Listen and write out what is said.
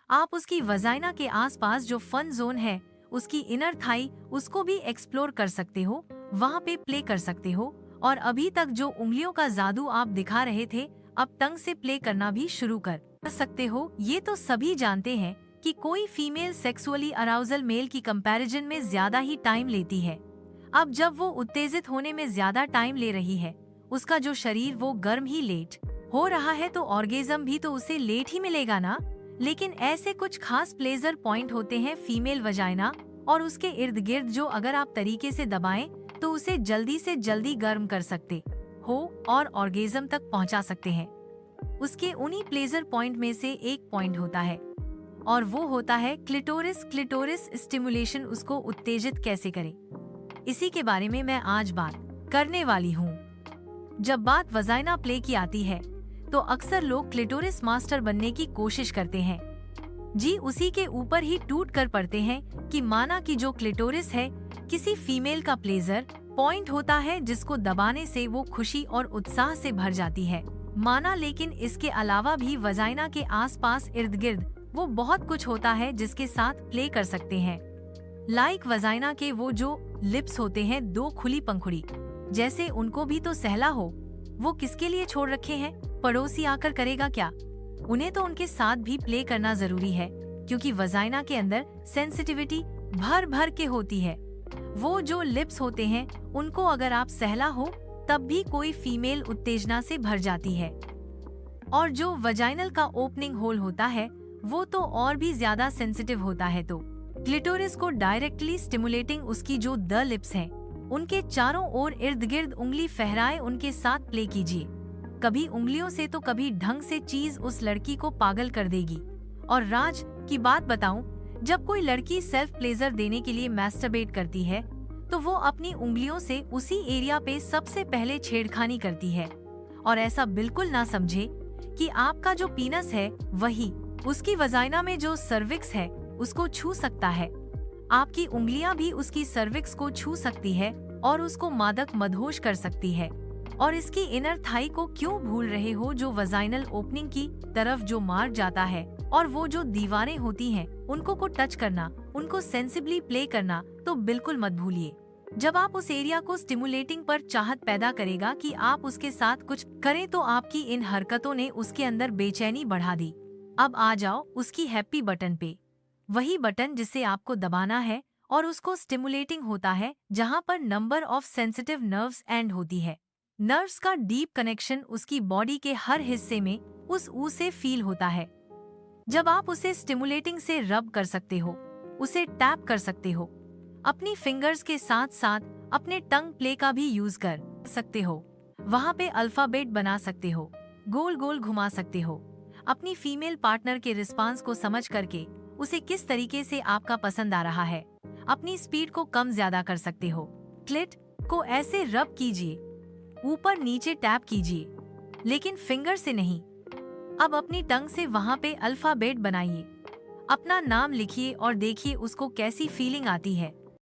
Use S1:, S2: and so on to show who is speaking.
S1: आप उसकी वजाइना के आसपास जो फन जोन है, उसकी इनर थाई, उसको भी एक्सप्लोर कर सकते हो, वहाँ पे प्ले कर सकते हो। और अभी तक जो उंगलियों का जादू आप दिखा रहे थे, अब टंग से प्ले करना भी शुरू कर सकते हो। ये तो सभी जानते हैं कि कोई फीमेल सेक्सुअली अराउजल मेल की कंपैरिजन में ज्यादा ही टाइम लेती है। अब जब वो उत्तेजित होने में ज्यादा टाइम ले रही है, उसका जो शरीर वो गर्म ही लेट हो रहा है, तो ऑर्गेजम भी तो उसे लेट ही मिलेगा ना। लेकिन ऐसे कुछ खास प्लेजर पॉइंट होते हैं फीमेल वजाइना और उसके इर्द गिर्द, जो अगर आप तरीके से दबाएं तो उसे जल्दी से जल्दी गर्म कर सकते हो और ऑर्गेजम तक पहुंचा सकते हैं। उसके उन्हीं प्लेजर पॉइंट में से एक पॉइंट होता है और वो होता है क्लिटोरिस। क्लिटोरिस स्टिमुलेशन, उसको उत्तेजित कैसे करें, इसी के बारे में मैं आज बात करने वाली हूँ। जब बात वजाइना प्ले की आती है तो अक्सर लोग क्लिटोरिस मास्टर बनने की कोशिश करते हैं। जी उसी के ऊपर ही टूट कर पड़ते हैं कि माना कि जो क्लिटोरिस है किसी फीमेल का प्लेजर पॉइंट होता है जिसको दबाने से वो खुशी और उत्साह से भर जाती है माना। लेकिन इसके अलावा भी वजाइना के आसपास इर्द गिर्द वो बहुत कुछ होता है जिसके साथ प्ले कर सकते हैं। लाइक वजाइना के वो जो लिप्स होते हैं, दो खुली पंखुड़ी जैसे, उनको भी तो सहला हो। वो किसके लिए छोड़ रखे हैं, पड़ोसी आकर करेगा क्या? उन्हें तो उनके साथ भी प्ले करना जरूरी है, क्योंकि वजाइना के अंदर सेंसिटिविटी भर भर के होती है। वो जो लिप्स होते हैं उनको अगर आप सहला हो तब भी कोई फीमेल उत्तेजना से भर जाती है। और जो वजाइनल का ओपनिंग होल होता है वो तो और भी ज्यादा सेंसिटिव होता है। तो क्लिटोरिस को डायरेक्टली स्टिमुलेटिंग उसकी जो द लिप्स हैं, उनके चारों ओर इर्द गिर्द उंगली फहराए उनके साथ प्ले कीजिए। कभी उंगलियों से तो कभी ढंग से चीज उस लड़की को पागल कर देगी। और राज की बात बताऊं, जब कोई लड़की सेल्फ प्लेजर देने के लिए मैस्टरबेट करती है तो वो अपनी उंगलियों से उसी एरिया पे सबसे पहले छेड़खानी करती है। और ऐसा बिल्कुल ना समझे कि आपका जो पीनस है वही उसकी वजाइना में जो सर्विक्स है उसको छू सकता है। आपकी उंगलियां भी उसकी सर्विक्स को छू सकती है और उसको मादक मदहोश कर सकती है। और इसकी इनर थाई को क्यों भूल रहे हो, जो वजाइनल ओपनिंग की तरफ जो मार्ग जाता है, और वो जो दीवारें होती हैं उनको को टच करना, उनको सेंसिबली प्ले करना तो बिल्कुल मत भूलिए। जब आप उस एरिया को स्टिमुलेटिंग पर चाहत पैदा करेगा कि आप उसके साथ कुछ करें, तो आपकी इन हरकतों ने उसके अंदर बेचैनी बढ़ा दी। अब आ जाओ उसकी हैप्पी बटन पे, वही बटन जिसे आपको दबाना है और उसको स्टिमुलेटिंग होता है, जहाँ पर number of sensitive nerves and होती है। नर्व्स का डीप कनेक्शन उसकी बॉडी के हर हिस्से में उस ऊ से फील होता है। जब आप उसे स्टिमुलेटिंग से रब कर सकते हो, उसे टैप कर सकते हो, अपनी फिंगर्स के साथ साथ अपने टंग प्ले का भी यूज कर सकते हो। वहाँ पे अल्फाबेट बना सकते हो, गोल गोल घुमा सकते हो। अपनी फीमेल पार्टनर के रिस्पांस को समझ करके उसे किस तरीके से आपका पसंद आ रहा है, अपनी स्पीड को कम ज्यादा कर सकते हो। क्लिट को ऐसे रब कीजिए, ऊपर नीचे टैप कीजिए, लेकिन फिंगर से नहीं। अब अपनी टंग से वहाँ पे अल्फाबेट बनाइए, अपना नाम लिखिए और देखिए उसको कैसी फीलिंग आती है।